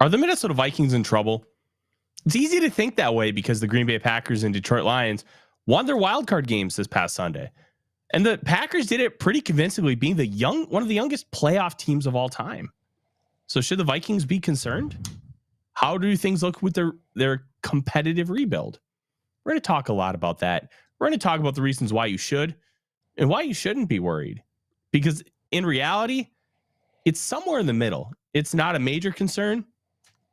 Are the Minnesota Vikings in trouble? It's easy to think that way because the Green Bay Packers and Detroit Lions won their wild card games this past Sunday. And the Packers did it pretty convincingly, being one of the youngest playoff teams of all time. So should the Vikings be concerned? How do things look with their competitive rebuild? We're going to talk a lot about that. We're going to talk about the reasons why you should and why you shouldn't be worried. Because in reality, it's somewhere in the middle. It's not a major concern,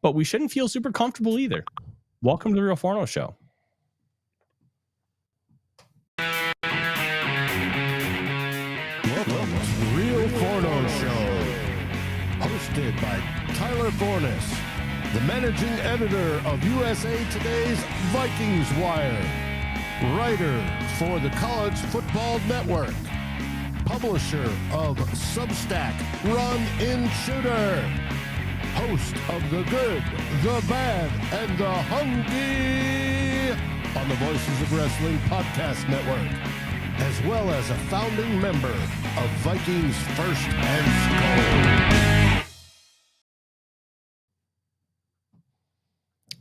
but we shouldn't feel super comfortable either. Welcome to the Real Forno Show. Welcome to the Real Forno Show, hosted by Tyler Forness, the managing editor of USA Today's Vikings Wire, writer for the College Football Network, publisher of Substack Run In Shooter, host of The Good, The Bad, and The Hungry on the Voices of Wrestling Podcast Network, as well as a founding member of Vikings First and SKOL.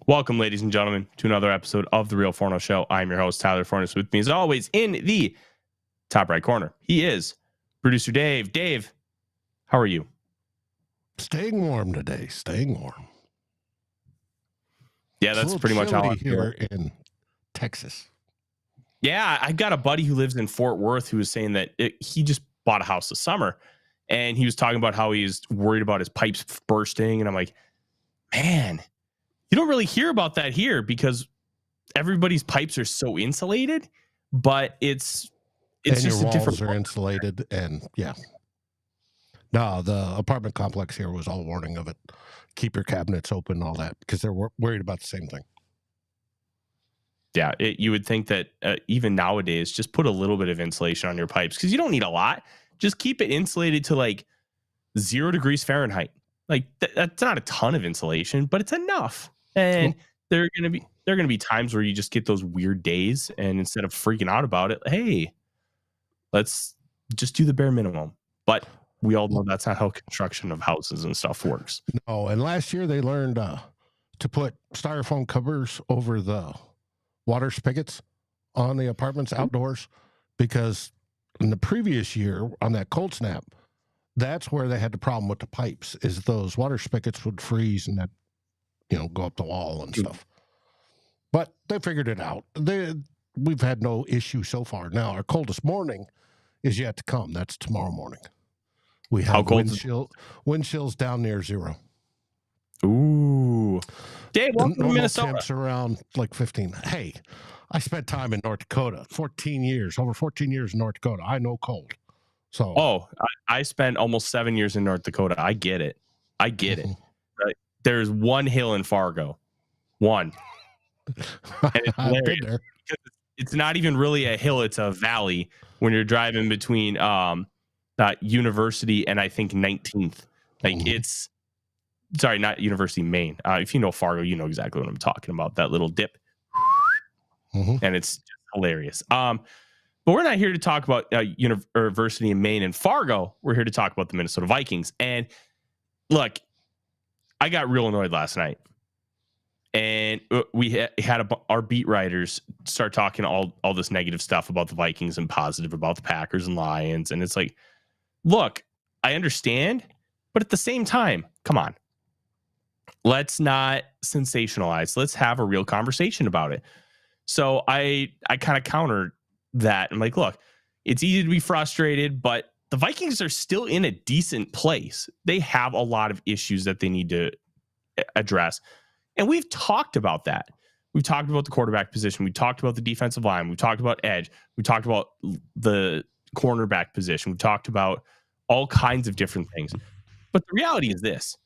Welcome, ladies and gentlemen, to another episode of the Real Forno Show. I'm your host, Tyler Forness. With me, as always, in the top right corner, he is producer Dave. Dave, how are you? Staying warm today. Staying warm. Yeah, that's pretty much how I feel here in Texas. Yeah, I've got a buddy who lives in Fort Worth who was saying that he just bought a house this summer, and he was talking about how he's worried about his pipes bursting. And I'm like, man, you don't really hear about that here because everybody's pipes are so insulated, but it's and just your a different. Walls are insulated, and yeah. No, the apartment complex here was all warning of it. Keep your cabinets open, all that, because they're worried about the same thing. Yeah, you would think that even nowadays, just put a little bit of insulation on your pipes because you don't need a lot. Just keep it insulated to like 0 degrees Fahrenheit. Like that's not a ton of insulation, but it's enough. And there are gonna be times where you just get those weird days, and instead of freaking out about it, hey, let's just do the bare minimum. But we all know that's not how construction of houses and stuff works. No, and last year they learned to put styrofoam covers over the water spigots on the apartments outdoors, because in the previous year on that cold snap, that's where they had the problem with the pipes, is those water spigots would freeze and that, go up the wall and stuff. But they figured it out. We've had no issue so far. Now our coldest morning is yet to come. That's tomorrow morning. We have wind chills down near 0. Ooh. Dave, welcome to Minnesota. Temps around like 15. Hey, I spent time in North Dakota, over 14 years in North Dakota. I know cold. So I spent almost 7 years in North Dakota. I get it. It. Right? There's one hill in Fargo. One. And it's I've been there. It's not even really a hill, it's a valley when you're driving between University and I think 19th. Like it's sorry, not University, Maine. If you know Fargo, you know exactly what I'm talking about. That little dip. And it's just hilarious. But we're not here to talk about University in Maine and Fargo. We're here to talk about the Minnesota Vikings. And look, I got real annoyed last night. And we had our beat writers start talking all this negative stuff about the Vikings and positive about the Packers and Lions. And it's like, look, I understand, but at the same time, come on. Let's not sensationalize. Let's have a real conversation about it. So I kind of countered that. I'm like, look, it's easy to be frustrated, but the Vikings are still in a decent place. They have a lot of issues that they need to address. And we've talked about that. We've talked about the quarterback position. We talked about the defensive line. We talked about edge. We talked about the cornerback position. We've talked about all kinds of different things. But the reality is this.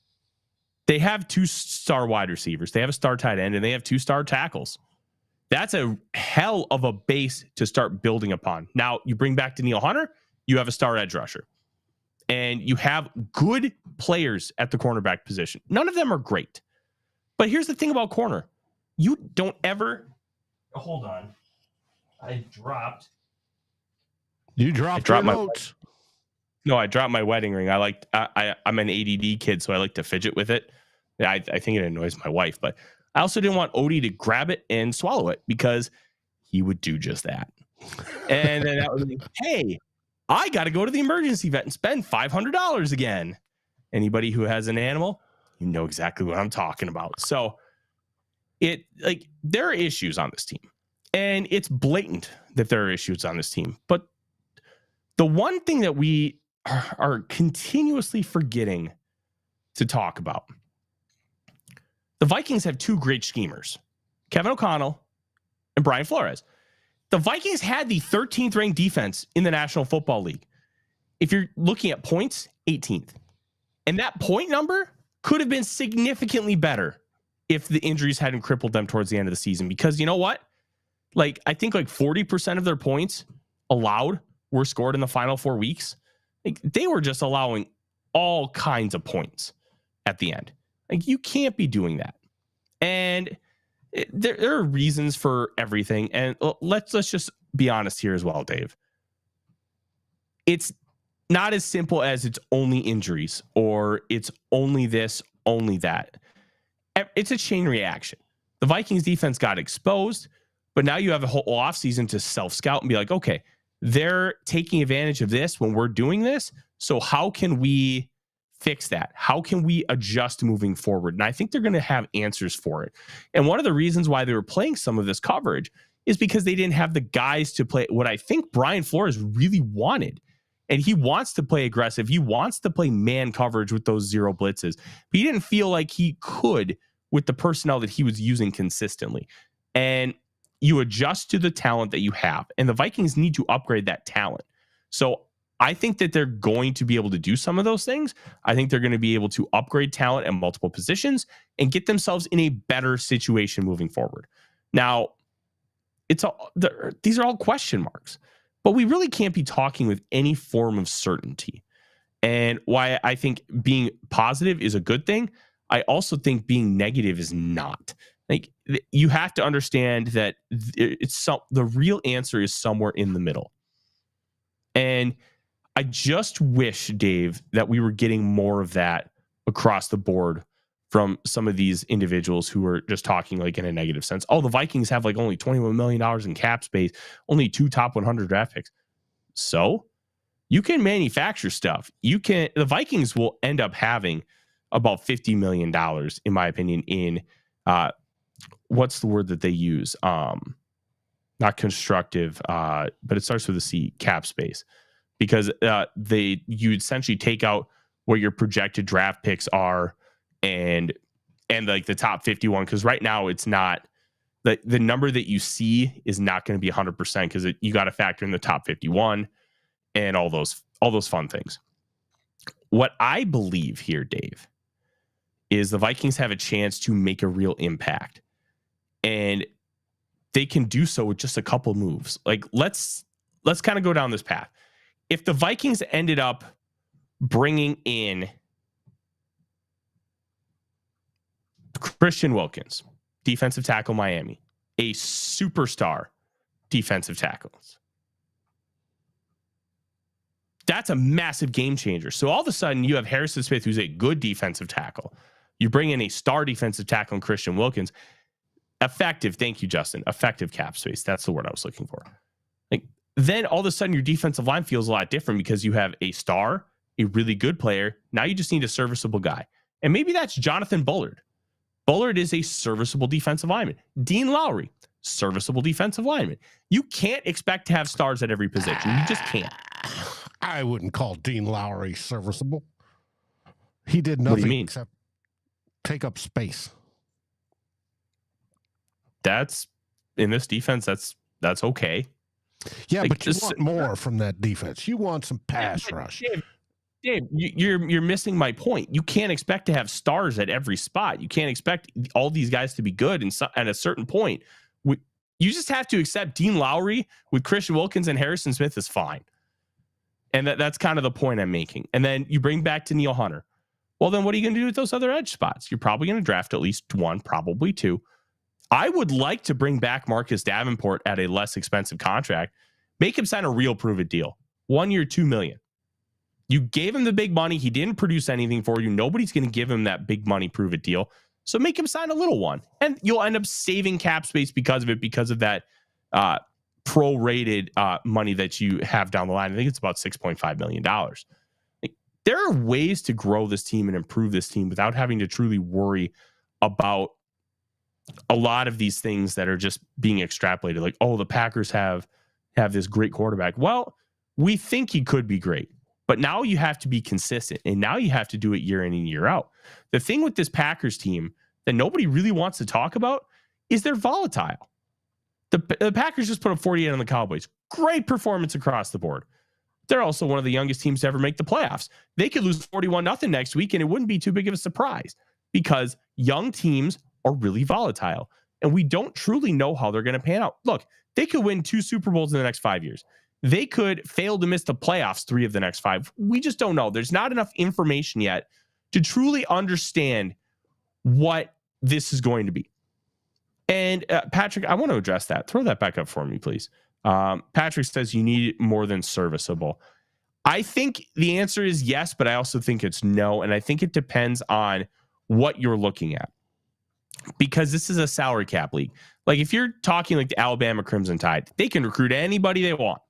They have 2 star wide receivers. They have a star tight end, and they have 2 star tackles. That's a hell of a base to start building upon. Now, you bring back Danielle Hunter, you have a star edge rusher. And you have good players at the cornerback position. None of them are great. But here's the thing about corner. You don't ever... Hold on. I dropped... You dropped your notes. No, I dropped my wedding ring. I'm an ADD kid, so I like to fidget with it. I think it annoys my wife, but I also didn't want Odie to grab it and swallow it because he would do just that. And then that would be, hey, I got to go to the emergency vet and spend $500 again. Anybody who has an animal, you know exactly what I'm talking about. So there are issues on this team, and it's blatant that there are issues on this team. But the one thing that we are continuously forgetting to talk about, the Vikings have two great schemers, Kevin O'Connell and Brian Flores. The Vikings had the 13th ranked defense in the National Football League. If you're looking at points, 18th. And that point number could have been significantly better if the injuries hadn't crippled them towards the end of the season. Because you know what? I think 40% of their points allowed were scored in the final 4 weeks. They were just allowing all kinds of points at the end. You can't be doing that. And there are reasons for everything. And let's just be honest here as well, Dave. It's not as simple as it's only injuries or it's only this, only that. It's a chain reaction. The Vikings defense got exposed, but now you have a whole offseason to self-scout and be like, okay, they're taking advantage of this when we're doing this. So how can we fix that? How can we adjust moving forward? And I think they're going to have answers for it. And one of the reasons why they were playing some of this coverage is because they didn't have the guys to play what I think Brian Flores really wanted. And he wants to play aggressive. He wants to play man coverage with those zero blitzes. But he didn't feel like he could with the personnel that he was using consistently. And you adjust to the talent that you have. And the Vikings need to upgrade that talent. So I think that they're going to be able to do some of those things. I think they're going to be able to upgrade talent at multiple positions and get themselves in a better situation moving forward. Now, these are all question marks, but we really can't be talking with any form of certainty. And why I think being positive is a good thing, I also think being negative is not. You have to understand that the real answer is somewhere in the middle. And I just wish, Dave, that we were getting more of that across the board from some of these individuals who are just talking in a negative sense. Oh, the Vikings have only $21 million in cap space, only 2 top 100 draft picks. So you can manufacture stuff. The Vikings will end up having about $50 million, in my opinion, in what's the word that they use? Not constructive, but it starts with a C, cap space. Because you essentially take out what your projected draft picks are and the top 51. Because right now it's not the number that you see is not going to be 100% because you got to factor in the top 51 and all those fun things. What I believe here, Dave, is the Vikings have a chance to make a real impact, and they can do so with just a couple moves. Let's kind of go down this path. If the Vikings ended up bringing in Christian Wilkins, defensive tackle, Miami, a superstar defensive tackle, that's a massive game changer. So all of a sudden you have Harrison Smith, who's a good defensive tackle. You bring in a star defensive tackle in Christian Wilkins. Effective. Thank you, Justin. Effective cap space. That's the word I was looking for. Then all of a sudden your defensive line feels a lot different because you have a star, a really good player. Now you just need a serviceable guy. And maybe that's Jonathan Bullard. Bullard is a serviceable defensive lineman. Dean Lowry, serviceable defensive lineman. You can't expect to have stars at every position. You just can't. I wouldn't call Dean Lowry serviceable. He did nothing except take up space. That's in this defense. That's okay. Yeah, but you want more from that defense. You want some pass rush. Dave, you're missing my point. You can't expect to have stars at every spot. You can't expect all these guys to be good. And at a certain point, you just have to accept Dean Lowry with Christian Wilkins and Harrison Smith is fine. And that's kind of the point I'm making. And then you bring back Danielle Hunter. Well, then what are you going to do with those other edge spots? You're probably going to draft at least one, probably two. I would like to bring back Marcus Davenport at a less expensive contract. Make him sign a real prove-it deal. 1 year, $2 million. You gave him the big money. He didn't produce anything for you. Nobody's going to give him that big money prove it deal. So make him sign a little one. And you'll end up saving cap space because of it, because of that prorated money that you have down the line. I think it's about $6.5 million. Like, there are ways to grow this team and improve this team without having to truly worry about a lot of these things that are just being extrapolated. Like, oh, the Packers have this great quarterback. Well, we think he could be great. But now you have to be consistent, and now you have to do it year in and year out. The thing with this Packers team that nobody really wants to talk about is they're volatile. The Packers just put up 48 on the Cowboys. Great performance across the board. They're also one of the youngest teams to ever make the playoffs. They could lose 41-0 next week, and it wouldn't be too big of a surprise because young teams are really volatile, and we don't truly know how they're going to pan out. Look, they could win 2 Super Bowls in the next 5 years. They could fail to miss the playoffs 3 of the next 5. We just don't know. There's not enough information yet to truly understand what this is going to be. And Patrick, I want to address that. Throw that back up for me, please. Patrick says you need more than serviceable. I think the answer is yes, but I also think it's no. And I think it depends on what you're looking at, because this is a salary cap league. Like, if you're talking like the Alabama Crimson Tide, they can recruit anybody they want.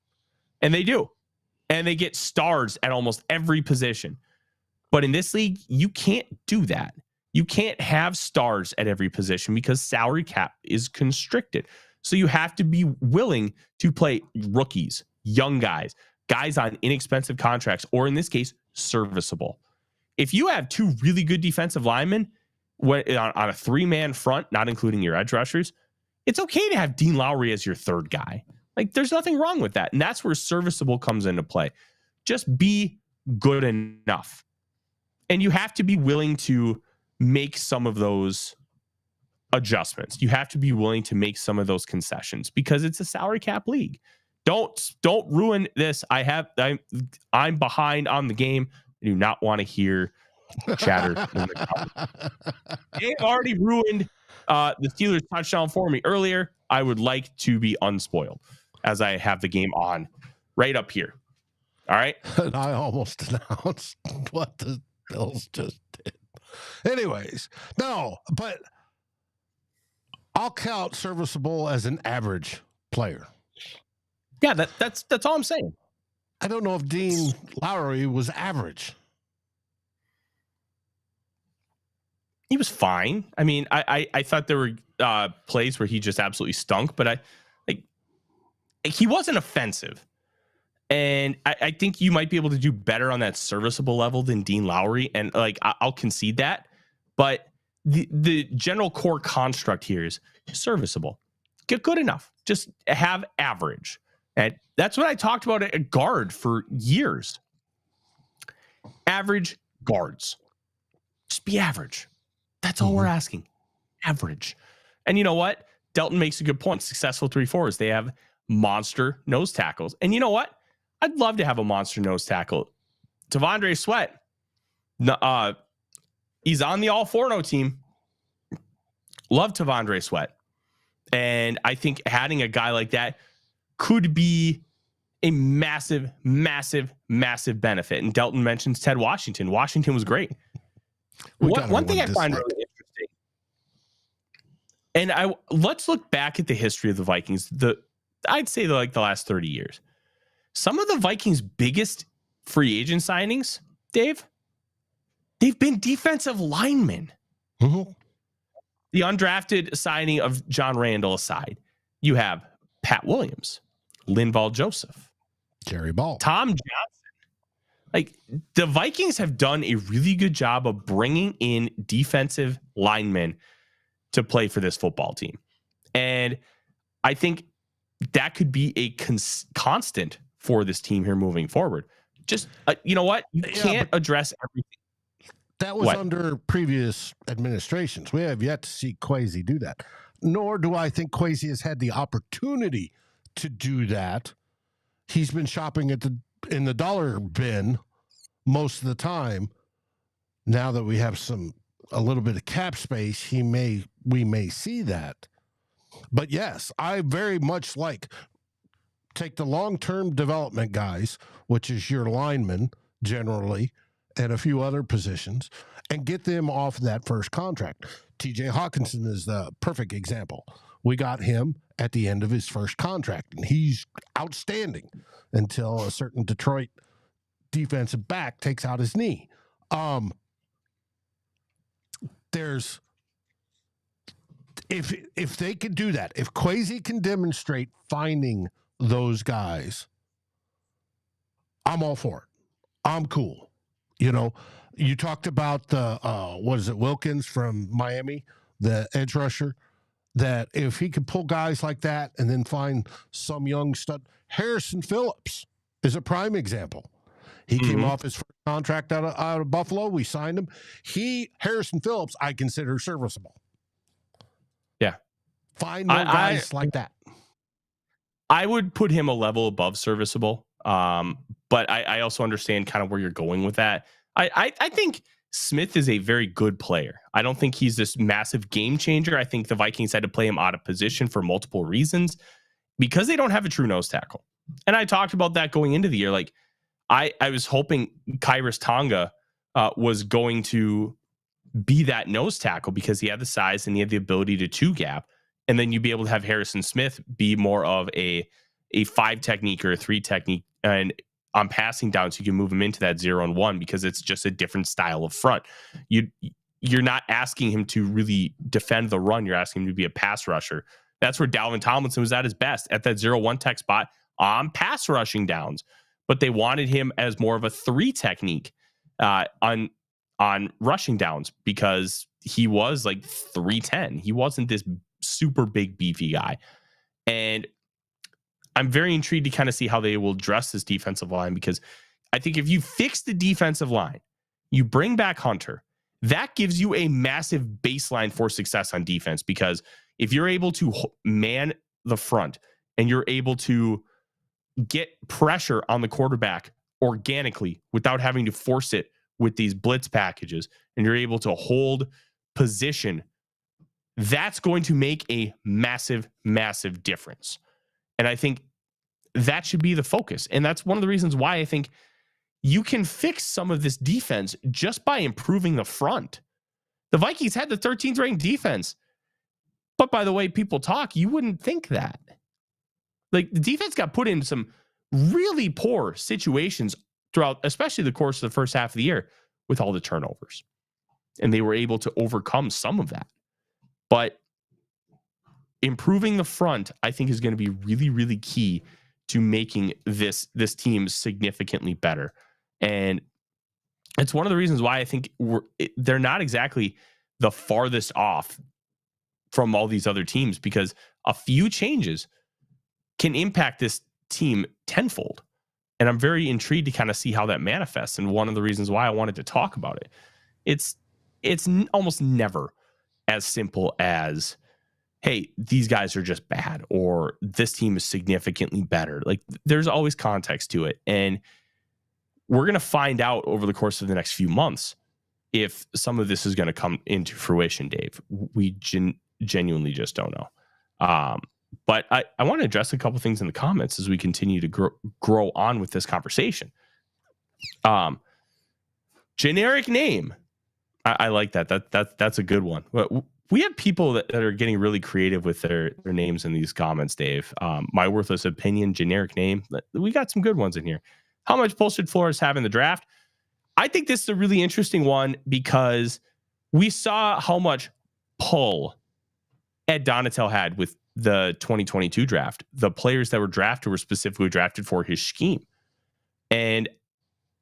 And they do. And they get stars at almost every position. But in this league, you can't do that. You can't have stars at every position because salary cap is constricted. So you have to be willing to play rookies, young guys on inexpensive contracts, or in this case, serviceable. If you have 2 really good defensive linemen on a 3-man front, not including your edge rushers, it's okay to have Dean Lowry as your 3rd guy. Like, there's nothing wrong with that. And that's where serviceable comes into play. Just be good enough. And you have to be willing to make some of those adjustments. You have to be willing to make some of those concessions because it's a salary cap league. Don't ruin this. I'm behind on the game. I do not want to hear chatter. They've already ruined the Steelers touchdown for me earlier. I would like to be unspoiled as I have the game on right up here. All right. And I almost announced what the Bills just did. Anyways, no, but I'll count serviceable as an average player. Yeah, that's all I'm saying. I don't know if Dean Lowry was average. He was fine. I mean, I thought there were plays where he just absolutely stunk, but he wasn't offensive. And I think you might be able to do better on that serviceable level than Dean Lowry. And like, I'll concede that. But the general core construct here is serviceable. Get good enough. Just have average. And that's what I talked about at guard for years. Average guards. Just be average. That's all we're asking. Average. And you know what? Delton makes a good point. Successful 3-4s. They have monster nose tackles. And you know what? I'd love to have a monster nose tackle. T'Vondre Sweat. He's on the All Forno team. Love T'Vondre Sweat. And I think adding a guy like that could be a massive, massive, massive benefit. And Delton mentions Ted Washington. Washington was great. One thing I find really interesting, and let's look back at the history of the Vikings. I'd say the last 30 years. Some of the Vikings' biggest free agent signings, Dave, they've been defensive linemen. Mm-hmm. The undrafted signing of John Randall aside, you have Pat Williams, Linval Joseph, Jerry Ball, Tom Johnson. Like, the Vikings have done a really good job of bringing in defensive linemen to play for this football team. And I think that could be a constant for this team here moving forward. Just, you know what? You can't address everything. That was under previous administrations. We have yet to see Kwesi do that. Nor do I think Kwesi has had the opportunity to do that. He's been shopping in the dollar bin most of the time. Now that we have a little bit of cap space, we may see that. But yes, I very much take the long-term development guys, which is your linemen, generally and a few other positions and get them off that first contract. TJ Hawkinson is the perfect example. We got him at the end of his first contract, and he's outstanding until a certain Detroit defensive back takes out his knee. There's if they could do that, if Kwesi can demonstrate finding those guys, I'm all for it. I'm cool. You know, you talked about the Wilkins from Miami, the edge rusher, that if he could pull guys like that and then find some young stud. Harrison Phillips is a prime example. He came off his first contract out of Buffalo. We signed him. Harrison Phillips, I consider serviceable. Yeah. Find more guys like that. I would put him a level above serviceable. But I also understand kind of where you're going with that. I think Smith is a very good player. I don't think he's this massive game changer. I think the Vikings had to play him out of position for multiple reasons because they don't have a true nose tackle. And I talked about that going into the year. Like I was hoping Kyrus Tonga was going to be that nose tackle because he had the size and he had the ability to two gap. And then you'd be able to have Harrison Smith be more of a 5 technique or a 3 technique. And on passing down, so you can move him into that 0 and 1 because it's just a different style of front. You're not asking him to really defend the run. You're asking him to be a pass rusher. That's where Dalvin Tomlinson was at his best, at that 0-1 tech spot on pass rushing downs. But they wanted him as more of a 3 technique on rushing downs because he was like 310. He wasn't this super big beefy guy. And I'm very intrigued to kind of see how they will address this defensive line because I think if you fix the defensive line, you bring back Hunter, that gives you a massive baseline for success on defense because if you're able to man the front and you're able to get pressure on the quarterback organically without having to force it with these blitz packages and you're able to hold position, that's going to make a massive, massive difference. And I think that should be the focus. And that's one of the reasons why I think you can fix some of this defense just by improving the front. The Vikings had the 13th ranked defense. But by the way people talk, you wouldn't think that. Like the defense got put in some really poor situations throughout, especially the course of the first half of the year with all the turnovers. And they were able to overcome some of that. But improving the front, I think, is going to be really, really key to making this team significantly better. And it's one of the reasons why I think they're not exactly the farthest off from all these other teams because a few changes can impact this team tenfold. And I'm very intrigued to kind of see how that manifests. And one of the reasons why I wanted to talk about it, it's almost never as simple as, hey, these guys are just bad or this team is significantly better. Like there's always context to it. And we're going to find out over the course of the next few months if some of this is going to come into fruition, Dave. We genuinely just don't know. But I want to address a couple things in the comments as we continue to grow on with this conversation. Generic name. I like that. That's a good one. We have people that are getting really creative with their names in these comments, Dave. My worthless opinion, generic name. We got some good ones in here. How much pull should Flores have in the draft? I think this is a really interesting one because we saw how much pull Ed Donatel had with the 2022 draft. The players that were drafted were specifically drafted for his scheme. And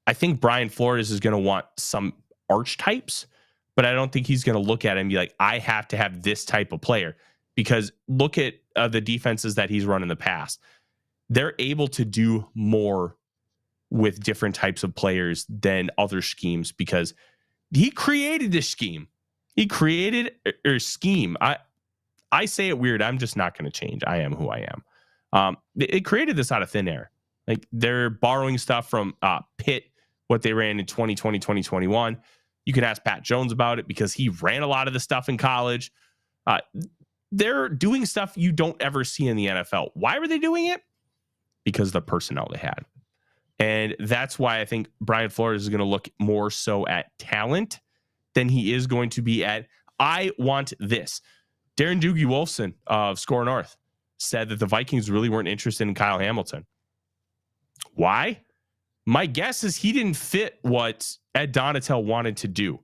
I think Brian Flores is going to want some archetypes, but I don't think he's going to look at it and be like, I have to have this type of player because look at the defenses that he's run in the past. They're able to do more with different types of players than other schemes because he created this scheme. He created a scheme. I say it weird. I'm just not going to change. I am who I am. It created this out of thin air. Like they're borrowing stuff from Pitt, what they ran in 2020, 2021. You can ask Pat Jones about it because he ran a lot of the stuff in college. They're doing stuff you don't ever see in the NFL. Why were they doing it? Because of the personnel they had. And that's why I think Brian Flores is going to look more so at talent than he is going to be at, I want this. Darren Doogie Wolfson of Score North said that the Vikings really weren't interested in Kyle Hamilton. Why? My guess is he didn't fit what Ed Donatel wanted to do.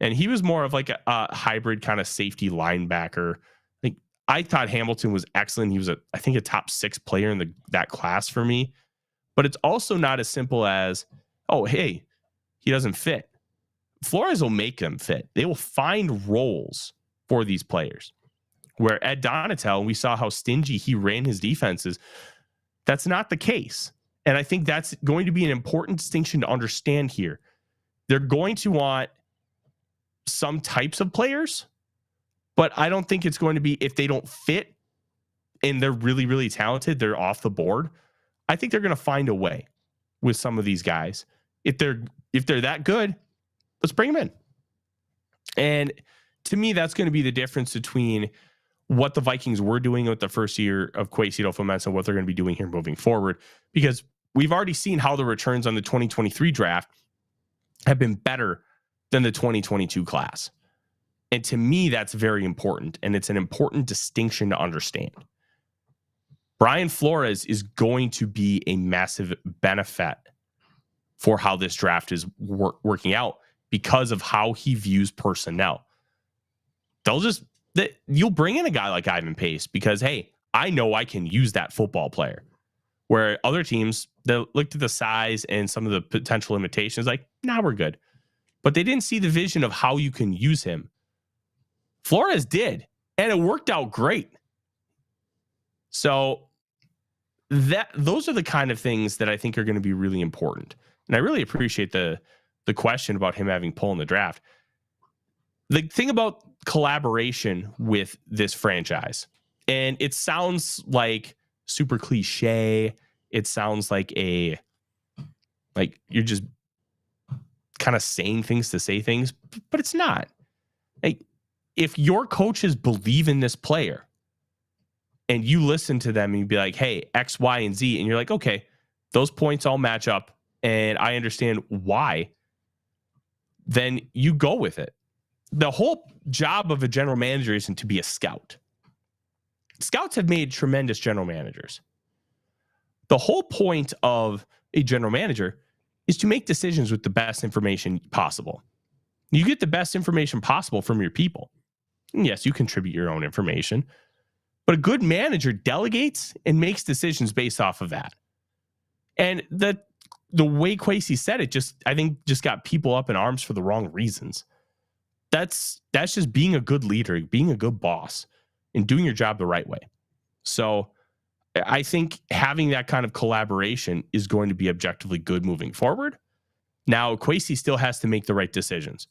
And he was more of like a hybrid kind of safety linebacker. Like, I thought Hamilton was excellent. He was, I think, a top 6 player in that class for me. But it's also not as simple as, oh, hey, he doesn't fit. Flores will make them fit. They will find roles for these players. Where Ed Donatel, we saw how stingy he ran his defenses. That's not the case. And I think that's going to be an important distinction to understand here. They're going to want some types of players, but I don't think it's going to be, if they don't fit and they're really, really talented, they're off the board. I think they're going to find a way with some of these guys. If they're that good, let's bring them in. And to me, that's going to be the difference between what the Vikings were doing with the first year of Kwesi Adofo-Mensah and what they're going to be doing here moving forward, because we've already seen how the returns on the 2023 draft have been better than the 2022 class. And to me, that's very important. And it's an important distinction to understand. Brian Flores is going to be a massive benefit for how this draft is working out because of how he views personnel. You'll bring in a guy like Ivan Pace because, hey, I know I can use that football player. Where other teams, they looked at the size and some of the potential limitations, like, nah, we're good. But they didn't see the vision of how you can use him. Flores did, and it worked out great. So those are the kind of things that I think are going to be really important. And I really appreciate the question about him having pull in the draft. The thing about collaboration with this franchise, and it sounds like super cliche. It sounds like you're just kind of saying things to say things, but it's not. Like, if your coaches believe in this player and you listen to them and you be like, hey, X, Y, and Z, and you're like, okay, those points all match up and I understand why, then you go with it. The whole job of a general manager isn't to be a scout. Scouts have made tremendous general managers. The whole point of a general manager is to make decisions with the best information possible. You get the best information possible from your people. And yes, you contribute your own information, but a good manager delegates and makes decisions based off of that. And the way Kwesi said it I think got people up in arms for the wrong reasons. That's just being a good leader, being a good boss, and doing your job the right way. So I think having that kind of collaboration is going to be objectively good moving forward. Now, Kwesi still has to make the right decisions,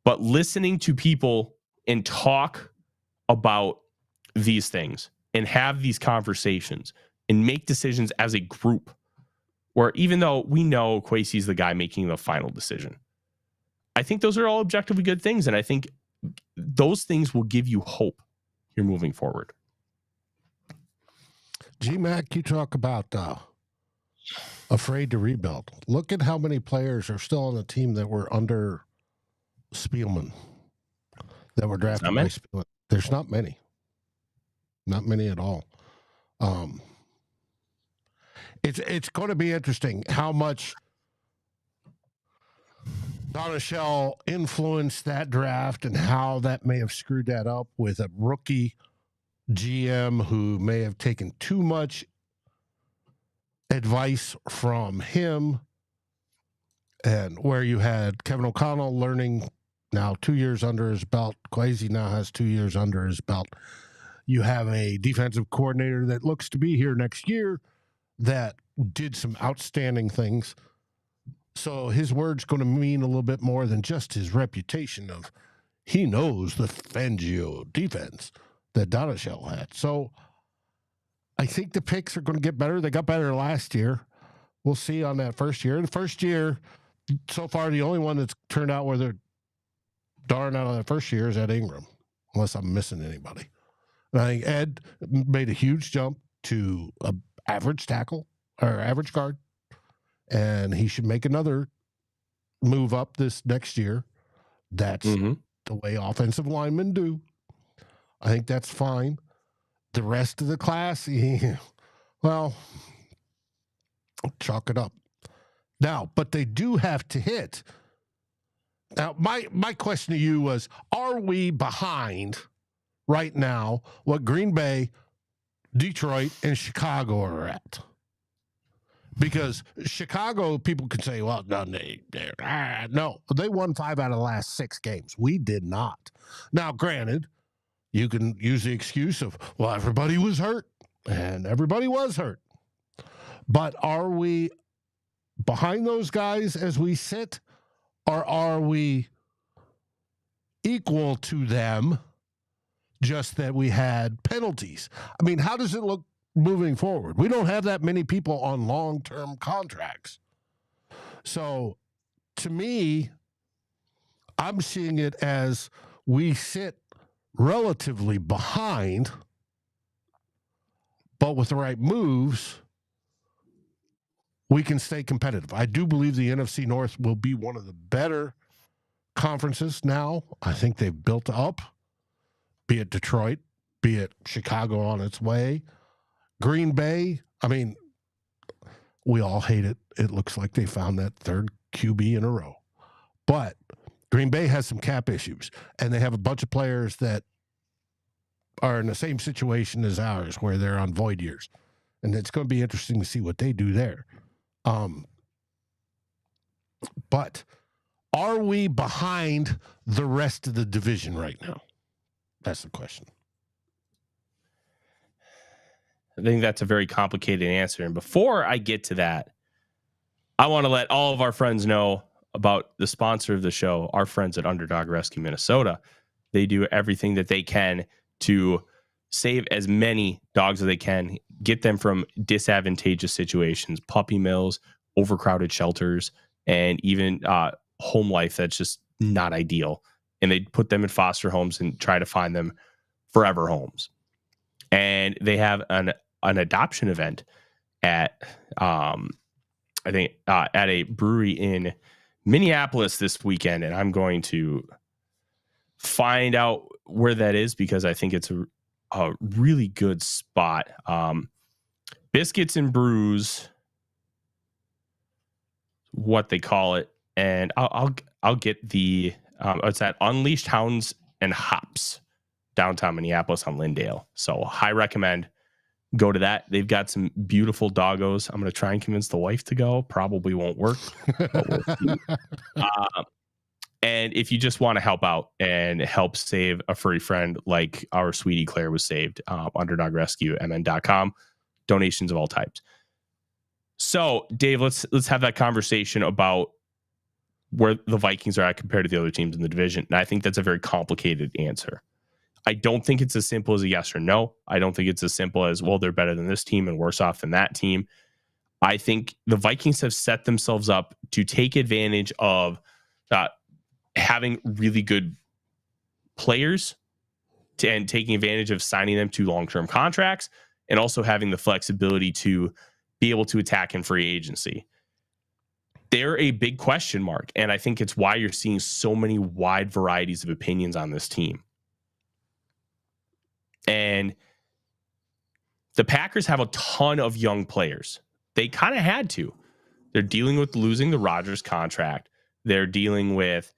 but listening to people and talk about these things and have these conversations and make decisions as a group, where even though we know Kwesi's the guy making the final decision, I think those are all objectively good things. And I think those things will give you hope here moving forward. G-Mac, you talk about afraid to rebuild. Look at how many players are still on the team that were under Spielman, that were drafted by Spielman. There's not many. Not many at all. It's going to be interesting how much Donachelle influenced that draft and how that may have screwed that up with a rookie GM who may have taken too much advice from him, and where you had Kevin O'Connell learning now 2 years under his belt. Kwesi now has 2 years under his belt. You have a defensive coordinator that looks to be here next year that did some outstanding things. So his word's going to mean a little bit more than just his reputation of he knows the Fangio defense that Donachelle had. So I think the picks are going to get better. They got better last year. We'll see on that first year. The first year, so far, the only one that's turned out where they're darn out of that first year is Ed Ingram, unless I'm missing anybody. And I think Ed made a huge jump to an average tackle or average guard. and he should make another move up this next year. That's the way offensive linemen do. I think that's fine. The rest of the class, well, chalk it up. Now, but they do have to hit. Now, my question to you was, are we behind right now what Green Bay, Detroit, and Chicago are at? Because Chicago, people could say, well, no, they won 5 out of the last 6 games. We did not. Now, granted, you can use the excuse of, well, everybody was hurt, and everybody was hurt. But are we behind those guys as we sit, or are we equal to them, just that we had penalties? I mean, how does it look moving forward? We don't have that many people on long-term contracts. So to me, I'm seeing it as we sit relatively behind, but with the right moves, we can stay competitive. I do believe the NFC North will be one of the better conferences now. I think they've built up, be it Detroit, be it Chicago on its way. Green Bay, I mean, we all hate it. It looks like they found that third QB in a row. But Green Bay has some cap issues, and they have a bunch of players that are in the same situation as ours, where they're on void years. And it's going to be interesting to see what they do there. But are we behind the rest of the division right now? That's the question. I think that's a very complicated answer. And before I get to that, I want to let all of our friends know about the sponsor of the show, our friends at Underdog Rescue Minnesota. They do everything that they can to save as many dogs as they can, get them from disadvantageous situations, puppy mills, overcrowded shelters, and even home life that's just not ideal. And they put them in foster homes and try to find them forever homes. And they have an adoption event at I think at a brewery in Minneapolis this weekend, and I'm going to find out where that is because I think it's a really good spot. Biscuits and Brews, what they call it, and I'll get the it's at Unleashed Hounds and Hops, downtown Minneapolis on Lindale. So high recommend. Go to that. They've got some beautiful doggos. I'm going to try and convince the wife to go. Probably won't work. But we'll see. And if you just want to help out and help save a furry friend like our sweetie Claire was saved, underdogrescuemn.com, donations of all types. So, Dave, let's have that conversation about where the Vikings are at compared to the other teams in the division. And I think that's a very complicated answer. I don't think it's as simple as a yes or no. I don't think it's as simple as, well, they're better than this team and worse off than that team. I think the Vikings have set themselves up to take advantage of having really good players and taking advantage of signing them to long-term contracts and also having the flexibility to be able to attack in free agency. They're a big question mark, and I think it's why you're seeing so many wide varieties of opinions on this team. And the Packers have a ton of young players. They kind of had to. They're dealing with losing the Rodgers contract. They're dealing with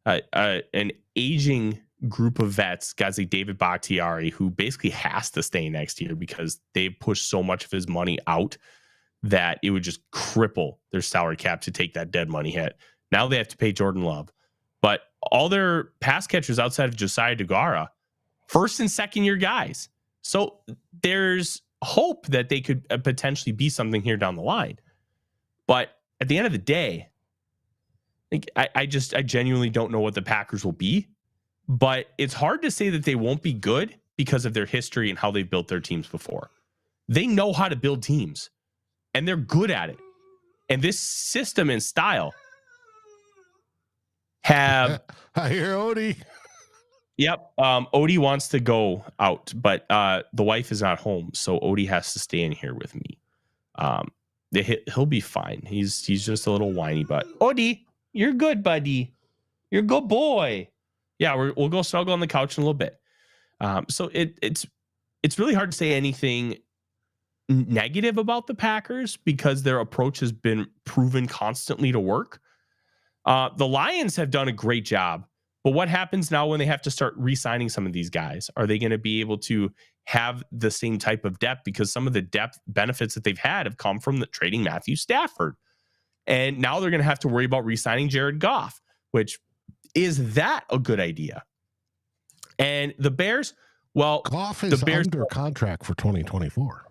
an aging group of vets, guys like David Bakhtiari, who basically has to stay next year because they pushed so much of his money out that it would just cripple their salary cap to take that dead money hit. Now they have to pay Jordan Love. But all their pass catchers outside of Josiah DeGuara, first and second year guys. So there's hope that they could potentially be something here down the line. But at the end of the day, I genuinely don't know what the Packers will be. But it's hard to say that they won't be good because of their history and how they've built their teams before. They know how to build teams, and they're good at it. And this system and style have... I hear Odie. Yep. Odie wants to go out, but the wife is not home, so Odie has to stay in here with me. He'll be fine. He's just a little whiny, but Odie, you're good, buddy. You're a good boy. Yeah, we'll go snuggle on the couch in a little bit. So it's really hard to say anything negative about the Packers because their approach has been proven constantly to work. The Lions have done a great job, but what happens now when they have to start re-signing some of these guys? Are they going to be able to have the same type of depth? Because some of the depth benefits that they've had have come from the trading Matthew Stafford. And now they're going to have to worry about re-signing Jared Goff, which is that a good idea? And the Bears, well, Goff is under contract for 2024.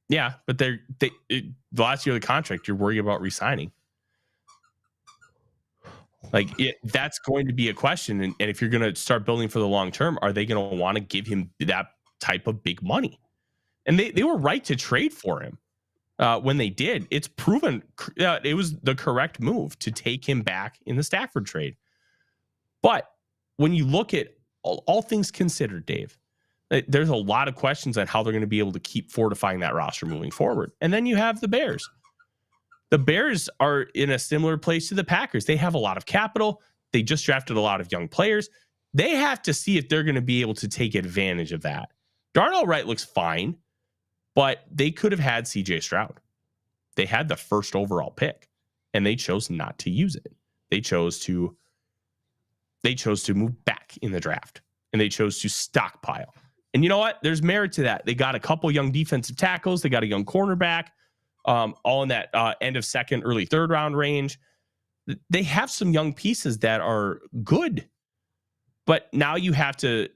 Yeah, but the last year of the contract, you're worried about re-signing. That's going to be a question. And if you're going to start building for the long term, are they going to want to give him that type of big money? And they were right to trade for him when they did. It's proven it was the correct move to take him back in the Stafford trade. But when you look at all things considered, Dave, there's a lot of questions on how they're going to be able to keep fortifying that roster moving forward. And then you have the Bears. The Bears are in a similar place to the Packers. They have a lot of capital. They just drafted a lot of young players. They have to see if they're going to be able to take advantage of that. Darnell Wright looks fine, but they could have had CJ Stroud. They had the first overall pick, and they chose not to use it. They chose to move back in the draft, and they chose to stockpile. And you know what? There's merit to that. They got a couple young defensive tackles. They got a young cornerback. All in that end of second, early third round range. They have some young pieces that are good, but now you have to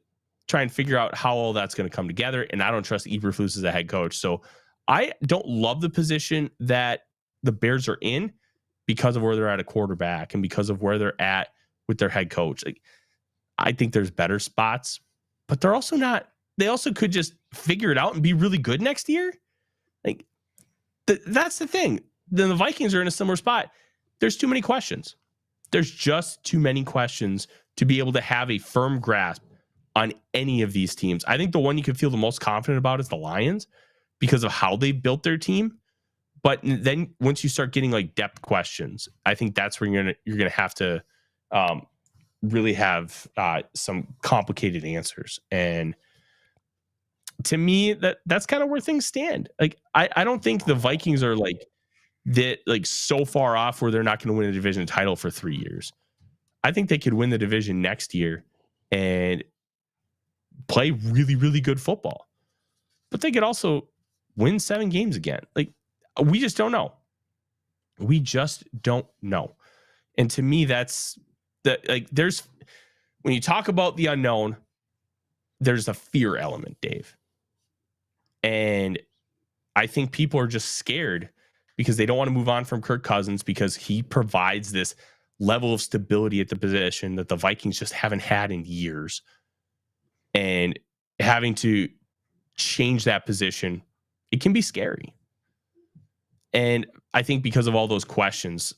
try and figure out how all that's going to come together. And I don't trust Eberflus as a head coach. So I don't love the position that the Bears are in because of where they're at a quarterback and because of where they're at with their head coach. I think there's better spots, but they're also not. They also could just figure it out and be really good next year. That's the thing. Then the Vikings are in a similar spot. There's too many questions. There's just too many questions to be able to have a firm grasp on any of these teams. I think the one you can feel the most confident about is the Lions because of how they built their team. But then once you start getting depth questions, I think that's where you're gonna have to really have some complicated answers. And to me, that's kind of where things stand. I don't think the Vikings are so far off where they're not going to win a division title for 3 years. I think they could win the division next year and play really, really good football. But they could also win 7 games again. We just don't know. We just don't know. And to me, that's there's when you talk about the unknown, there's a fear element, Dave. And I think people are just scared because they don't want to move on from Kirk Cousins because he provides this level of stability at the position that the Vikings just haven't had in years. And having to change that position, it can be scary. And I think because of all those questions,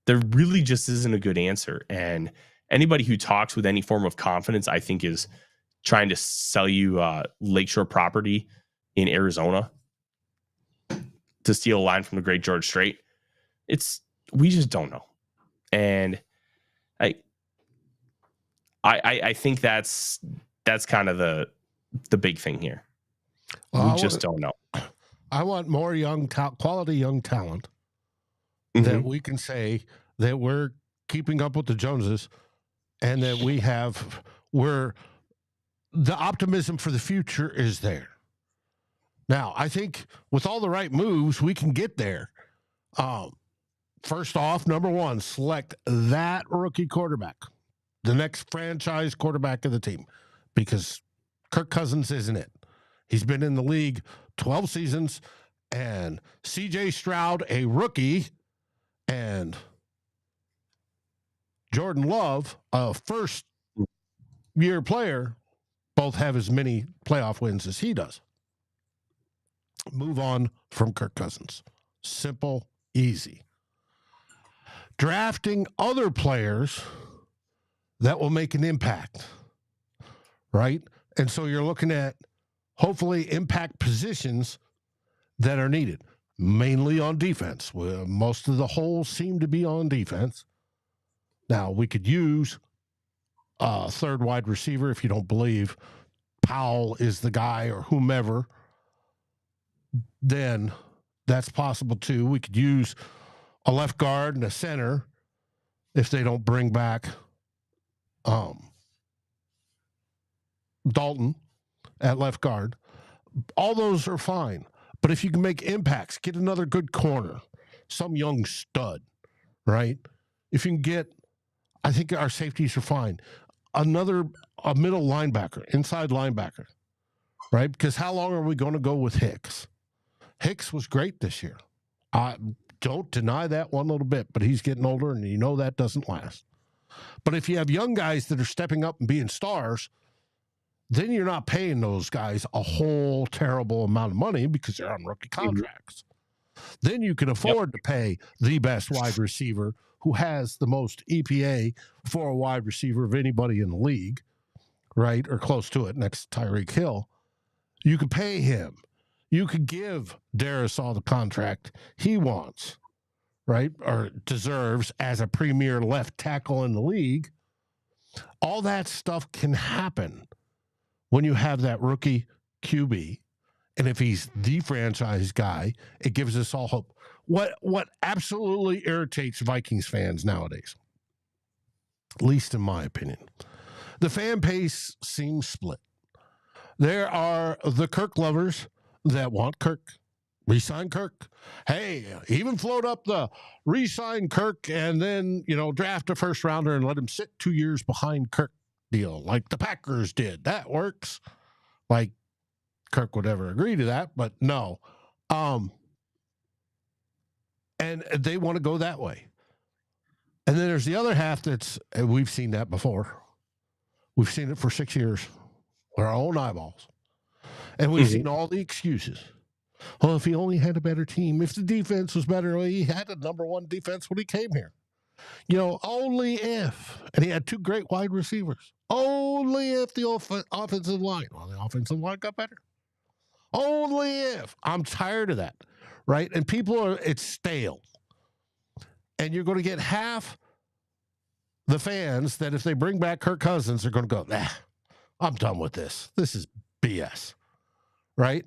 there really just isn't a good answer. And anybody who talks with any form of confidence, I think, is trying to sell you lakeshore property in Arizona to steal a line from the great George Strait. We just don't know. And I think that's kind of the big thing here. We just don't know. I want more quality young talent that we can say that we're keeping up with the Joneses and that the optimism for the future is there. Now, I think with all the right moves, we can get there. First off, number one, select that rookie quarterback, the next franchise quarterback of the team, because Kirk Cousins isn't it. He's been in the league 12 seasons, and CJ Stroud, a rookie, and Jordan Love, a first-year player, both have as many playoff wins as he does. Move on from Kirk Cousins. Simple, easy. Drafting other players that will make an impact, right? And so you're looking at hopefully impact positions that are needed. mainly on defense. Most of the holes seem to be on defense. Now, we could use a third wide receiver if you don't believe Powell is the guy or whomever. Then that's possible too. We could use a left guard and a center if they don't bring back Dalton at left guard. All those are fine. But if you can make impacts, get another good corner, some young stud, right? If you can get, I think our safeties are fine. A middle linebacker, inside linebacker, right? Because how long are we going to go with Hicks? Hicks was great this year. I don't deny that one little bit, but he's getting older, and you know that doesn't last. But if you have young guys that are stepping up and being stars, then you're not paying those guys a whole terrible amount of money because they're on rookie contracts. Then you can afford to pay the best wide receiver who has the most EPA for a wide receiver of anybody in the league, right, or close to it, next to Tyreek Hill. You could pay him. You could give Darisaw the contract he wants, right, or deserves as a premier left tackle in the league. All that stuff can happen when you have that rookie QB. And if he's the franchise guy, it gives us all hope. What absolutely irritates Vikings fans nowadays, at least in my opinion, the fan base seems split. There are the Kirk lovers that want Kirk, re-sign Kirk. Hey, even float up the re-sign Kirk and then, draft a first rounder and let him sit 2 years behind Kirk deal like the Packers did. That works. Like Kirk would ever agree to that, but no. And they want to go that way. And then there's the other half we've seen that before. We've seen it for 6 years with our own eyeballs. And we've seen all the excuses. Well, if he only had a better team, if the defense was better, well, he had a number one defense when he came here. Only if. And he had two great wide receivers. Only if the offensive line. Well, the offensive line got better. Only if. I'm tired of that, right? And it's stale. And you're going to get half the fans that if they bring back Kirk Cousins, they're going to go, I'm done with this. This is BS, right?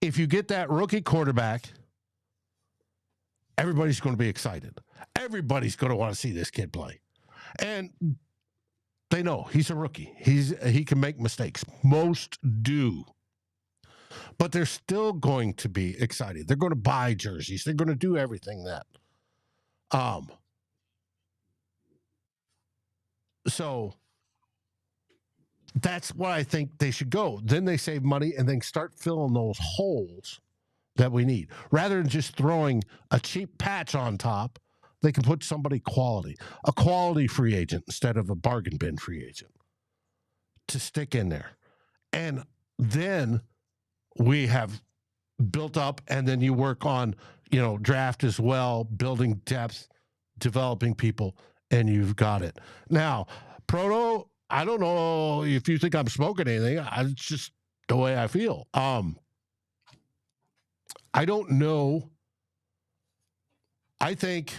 If you get that rookie quarterback, everybody's going to be excited. Everybody's going to want to see this kid play. And they know he's a rookie. He can make mistakes. Most do. But they're still going to be excited. They're going to buy jerseys. They're going to do everything that. So that's what I think they should go. Then they save money and then start filling those holes that we need. Rather than just throwing a cheap patch on top, they can put somebody quality, a quality free agent instead of a bargain bin free agent to stick in there. And then we have built up, and then you work on, draft as well, building depth, developing people, and you've got it. Now, Proto, I don't know if you think I'm smoking anything. It's just the way I feel. I don't know. I think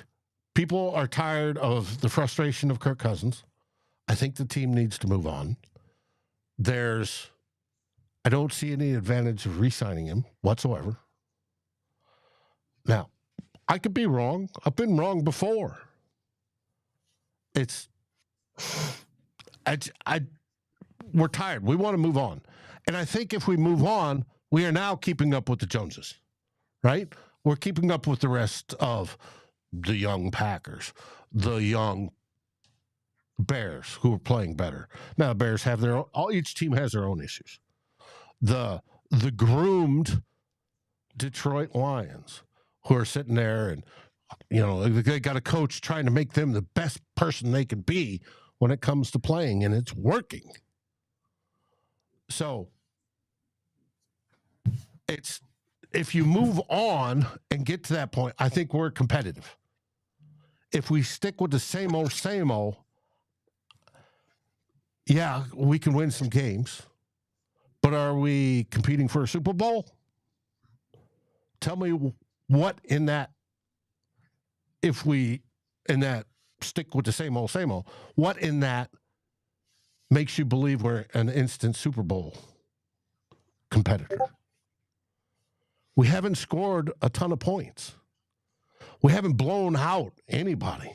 people are tired of the frustration of Kirk Cousins. I think the team needs to move on. I don't see any advantage of re-signing him whatsoever. Now, I could be wrong. I've been wrong before. We're tired. We want to move on. And I think if we move on, we are now keeping up with the Joneses, right? We're keeping up with the rest of the young Packers, the young Bears who are playing better. Now, the Bears have each team has their own issues. The groomed Detroit Lions who are sitting there and, they got a coach trying to make them the best person they can be when it comes to playing, and it's working. So if you move on and get to that point, I think we're competitive. If we stick with the same old, yeah, we can win some games. But are we competing for a Super Bowl? Tell me what in that, if we in that stick with the same old, what in that makes you believe we're an instant Super Bowl competitor? We haven't scored a ton of points. We haven't blown out anybody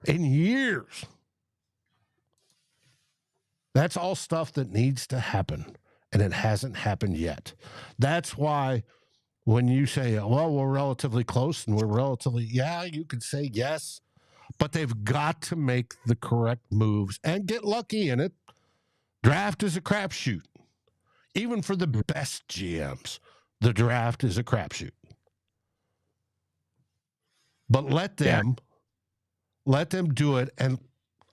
in years. That's all stuff that needs to happen, and it hasn't happened yet. That's why when you say, well, we're relatively close and we're relatively, yeah, you could say yes, but they've got to make the correct moves and get lucky in it. Draft is a crapshoot. Even for the best GMs, the draft is a crapshoot. But let them do it, and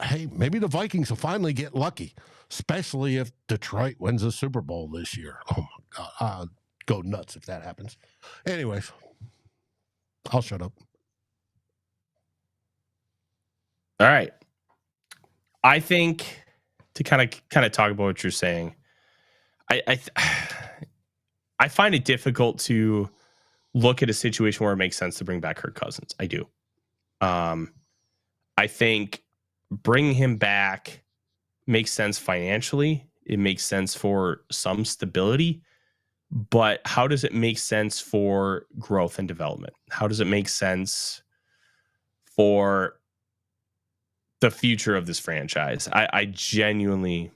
hey, maybe the Vikings will finally get lucky, especially if Detroit wins the Super Bowl this year. Oh my God, I'll go nuts if that happens. Anyways, I'll shut up. All right. I think to kind of talk about what you're saying, I find it difficult to look at a situation where it makes sense to bring back Kirk Cousins. I do. I think bringing him back makes sense financially. It makes sense for some stability. But how does it make sense for growth and development? How does it make sense for the future of this franchise? I genuinely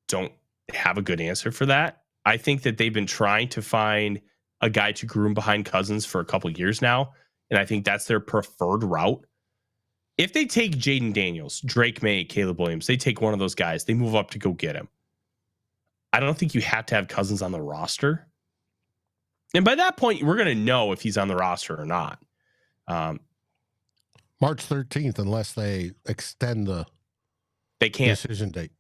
don't have a good answer for that. I think that they've been trying to find a guy to groom behind Cousins for a couple of years now, and I think that's their preferred route. If they take Jaden Daniels, Drake May, Caleb Williams, they take one of those guys, they move up to go get him. I don't think you have to have Cousins on the roster. And by that point, we're going to know if he's on the roster or not. March 13th, unless they extend the decision date.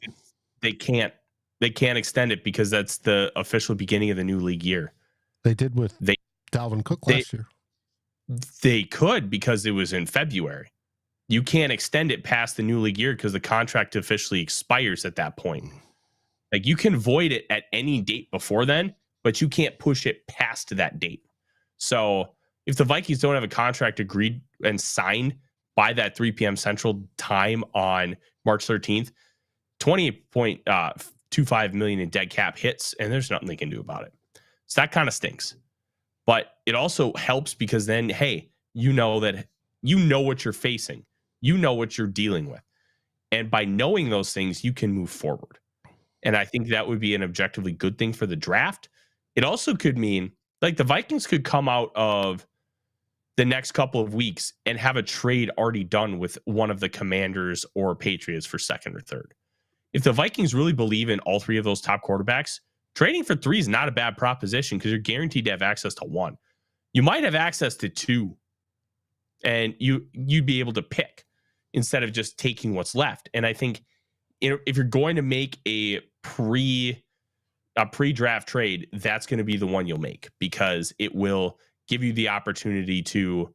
They can't extend it because that's the official beginning of the new league year. They did with Dalvin Cook last year. They could because it was in February. You can't extend it past the new league year because the contract officially expires at that point. Like, you can void it at any date before then, but you can't push it past that date. So if the Vikings don't have a contract agreed and signed by that 3 p.m. Central time on March 13th, $28.25 million in dead cap hits, and there's nothing they can do about it. So that kind of stinks. But it also helps because then, hey, you know what you're facing. You know what you're dealing with. And by knowing those things, you can move forward. And I think that would be an objectively good thing for the draft. It also could mean, like, the Vikings could come out of the next couple of weeks and have a trade already done with one of the Commanders or Patriots for second or third. If the Vikings really believe in all three of those top quarterbacks, trading for 3 is not a bad proposition because you're guaranteed to have access to 1. You might have access to 2, and you'd be able to pick instead of just taking what's left. And I think if you're going to make a pre-draft trade, that's going to be the one you'll make because it will give you the opportunity to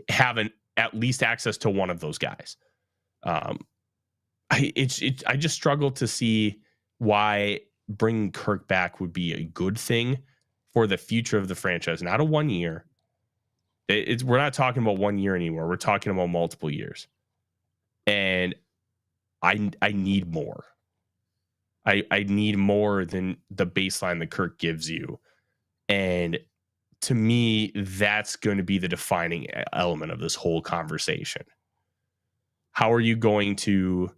have at least access to one of those guys. I just struggle to see why bringing Kirk back would be a good thing for the future of the franchise. Not a 1 year. We're not talking about 1 year anymore. We're talking about multiple years. And I need more. I need more than the baseline that Kirk gives you. And to me, that's going to be the defining element of this whole conversation. How are you going to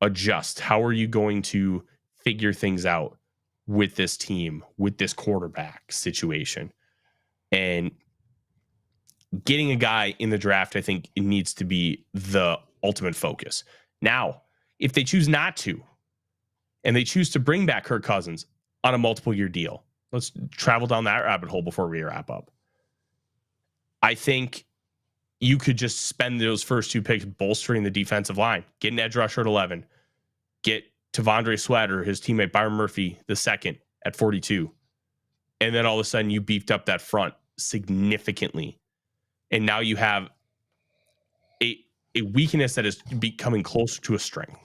adjust? How are you going to figure things out with this team, with this quarterback situation? And getting a guy in the draft, I think it needs to be the ultimate focus. Now, if they choose not to, and they choose to bring back Kirk Cousins on a multiple year deal, let's travel down that rabbit hole before we wrap up. I think you could just spend those first 2 picks bolstering the defensive line, get an edge rusher at 11, get Tavondre Sweat or his teammate Byron Murphy the second at 42. And then all of a sudden you beefed up that front significantly. And now you have a weakness that is becoming closer to a strength.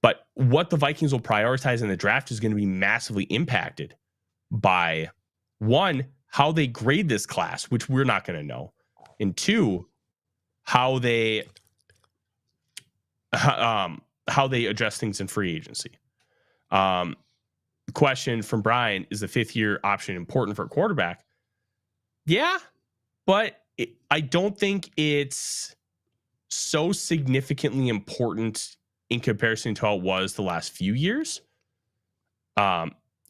But what the Vikings will prioritize in the draft is going to be massively impacted by, one, how they grade this class, which we're not going to know, and 2, how they address things in free agency. Question from Brian: is the 5th-year option important for a quarterback? Yeah, but I don't think it's so significantly important in comparison to how it was the last few years.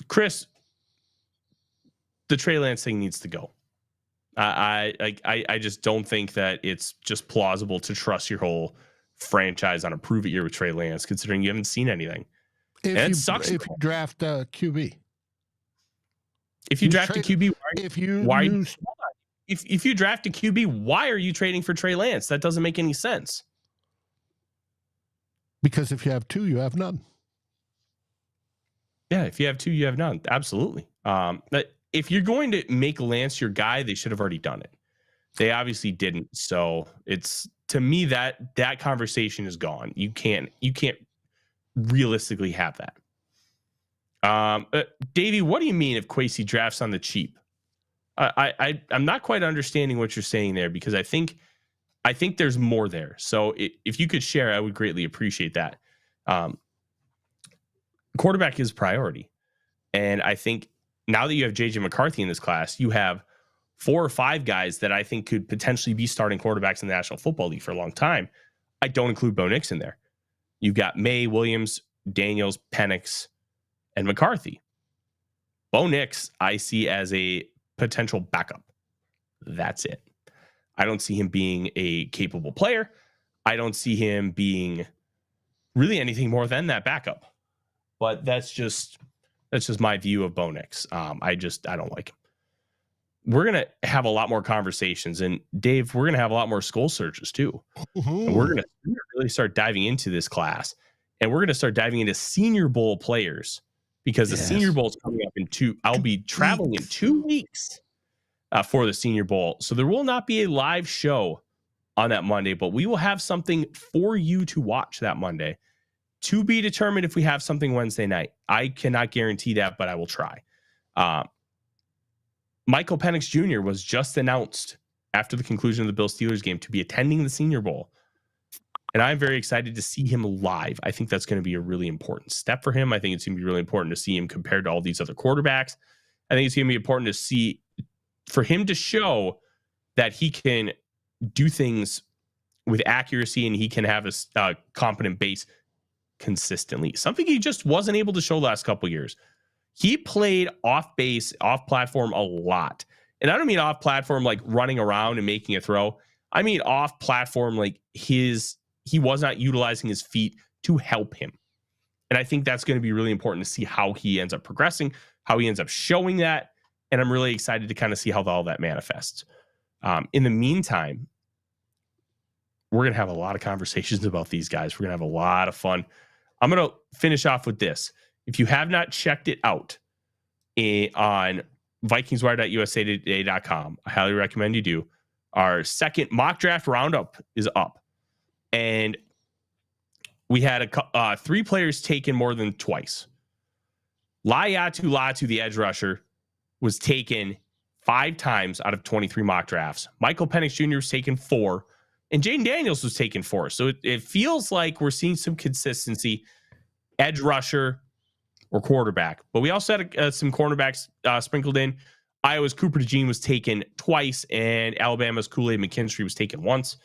Chris, the Trey Lance thing needs to go. I just don't think that it's just plausible to trust your whole franchise on a prove it year with Trey Lance, considering you haven't seen anything. If you draft a QB. If you draft a QB, if you draft a QB, why are you trading for Trey Lance? That doesn't make any sense. Because if you have 2, you have none. Yeah, if you have 2, you have none. Absolutely. But if you're going to make Lance your guy, they should have already done it. They obviously didn't. So it's, to me, that conversation is gone. You can't realistically have that. Davey, what do you mean if Kwesi drafts on the cheap? I'm not quite understanding what you're saying there, because I think there's more there. So if you could share, I would greatly appreciate that. Quarterback is priority. And I think now that you have JJ McCarthy in this class, you have 4 or 5 guys that I think could potentially be starting quarterbacks in the National Football League for a long time. I don't include Bo Nix in there. You've got May, Williams, Daniels, Penix, and McCarthy. Bo Nix, I see as a potential backup. That's it. I don't see him being a capable player. I don't see him being really anything more than that backup. But that's just my view of Bo Nix. I don't like him. We're going to have a lot more conversations. And Dave, we're going to have a lot more SKOL searches too. And we're going to really start diving into this class. And we're going to start diving into Senior Bowl players, because the Senior Bowl is coming up in 2. I'll be traveling in 2 weeks for the Senior Bowl. So there will not be a live show on that Monday, but we will have something for you to watch that Monday. To be determined if we have something Wednesday night. I cannot guarantee that, but I will try. Michael Penix Jr. was just announced after the conclusion of the Bills-Steelers game to be attending the Senior Bowl. And I'm very excited to see him live. I think that's going to be a really important step for him. I think it's going to be really important to see him compared to all these other quarterbacks. I think it's going to be important to see, for him to show that he can do things with accuracy and he can have a competent base consistently. Something he just wasn't able to show last couple years. He played off base, off platform a lot. And I don't mean off platform like running around and making a throw. I mean off platform like he was not utilizing his feet to help him. And I think that's going to be really important to see how he ends up progressing, how he ends up showing that. And I'm really excited to kind of see how all that manifests. In the meantime, we're going to have a lot of conversations about these guys. We're going to have a lot of fun. I'm going to finish off with this. If you have not checked it out on VikingsWire.usatoday.com, I highly recommend you do. Our second mock draft roundup is up. And we had 3 players taken more than twice. Latu, the edge rusher, was taken 5 times out of 23 mock drafts. Michael Penix Jr. was taken 4. And Jaden Daniels was taken 4. So it feels like we're seeing some consistency. Edge rusher or quarterback. But we also had some cornerbacks sprinkled in. Iowa's Cooper DeJean was taken twice, and Alabama's Kool-Aid McKinstry was taken once.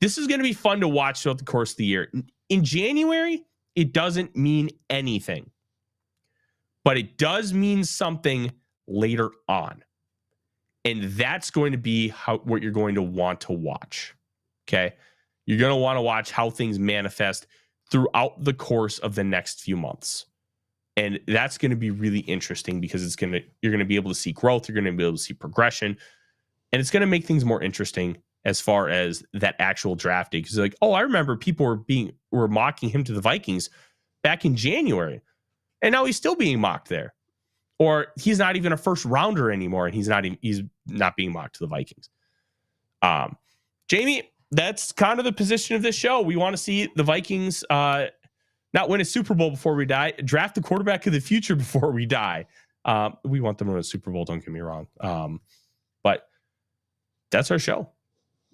This is going to be fun to watch throughout the course of the year. In January, it doesn't mean anything. But it does mean something later on. And that's going to be what you're going to want to watch. Okay? You're going to want to watch how things manifest throughout the course of the next few months. And that's going to be really interesting because you're going to be able to see growth. You're going to be able to see progression. And it's going to make things more interesting as far as that actual draft day. Because like, oh, I remember people were mocking him to the Vikings back in January. And now he's still being mocked there. Or he's not even a first rounder anymore. And he's not being mocked to the Vikings. Jamie, that's kind of the position of this show. We want to see the Vikings not win a Super Bowl before we die, draft the quarterback of the future before we die. We want them to win a Super Bowl, don't get me wrong. But that's our show.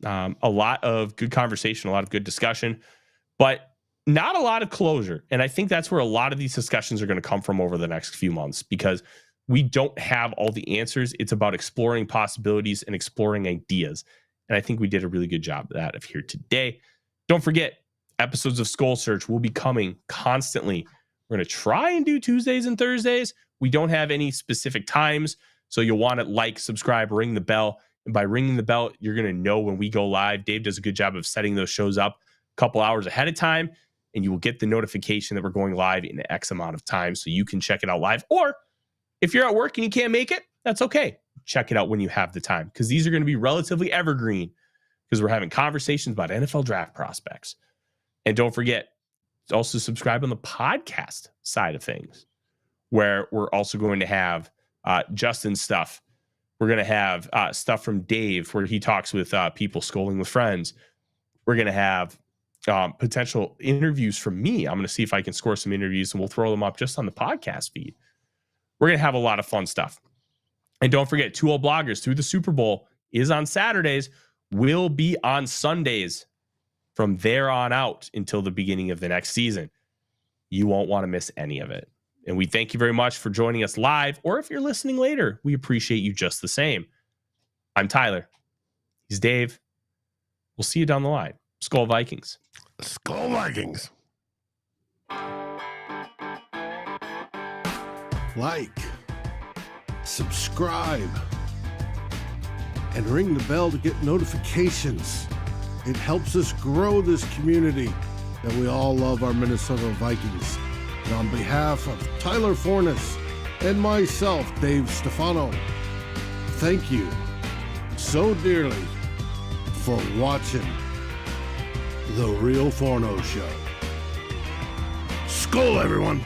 A lot of good conversation, a lot of good discussion, but not a lot of closure. And I think that's where a lot of these discussions are going to come from over the next few months, because we don't have all the answers. It's about exploring possibilities and exploring ideas. And I think we did a really good job of that here today. Don't forget, episodes of SKOL Search will be coming constantly. We're going to try and do Tuesdays and Thursdays. We don't have any specific times, so you'll want to like, subscribe, ring the bell. And by ringing the bell, you're going to know when we go live. Dave does a good job of setting those shows up a couple hours ahead of time, and you will get the notification that we're going live in X amount of time, so you can check it out live. Or if you're at work and you can't make it, that's okay. Check it out when you have the time, because these are going to be relatively evergreen, because we're having conversations about NFL draft prospects. And don't forget, also subscribe on the podcast side of things, where we're also going to have Justin's stuff. We're going to have stuff from Dave, where he talks with people scolding with friends. We're going to have potential interviews from me. I'm going to see if I can score some interviews, and we'll throw them up just on the podcast feed. We're going to have a lot of fun stuff. And don't forget, 2-0 Bloggers through the Super Bowl is on Saturdays, will be on Sundays from there on out until the beginning of the next season. You won't want to miss any of it. And we thank you very much for joining us live, or if you're listening later, we appreciate you just the same. I'm Tyler. He's Dave. We'll see you down the line. SKOL Vikings. SKOL Vikings. Like, subscribe, and ring the bell to get notifications. It helps us grow this community that we all love, our Minnesota Vikings. And on behalf of Tyler Forness and myself, Dave Stefano, thank you so dearly for watching the Real Forno Show. SKOL, everyone!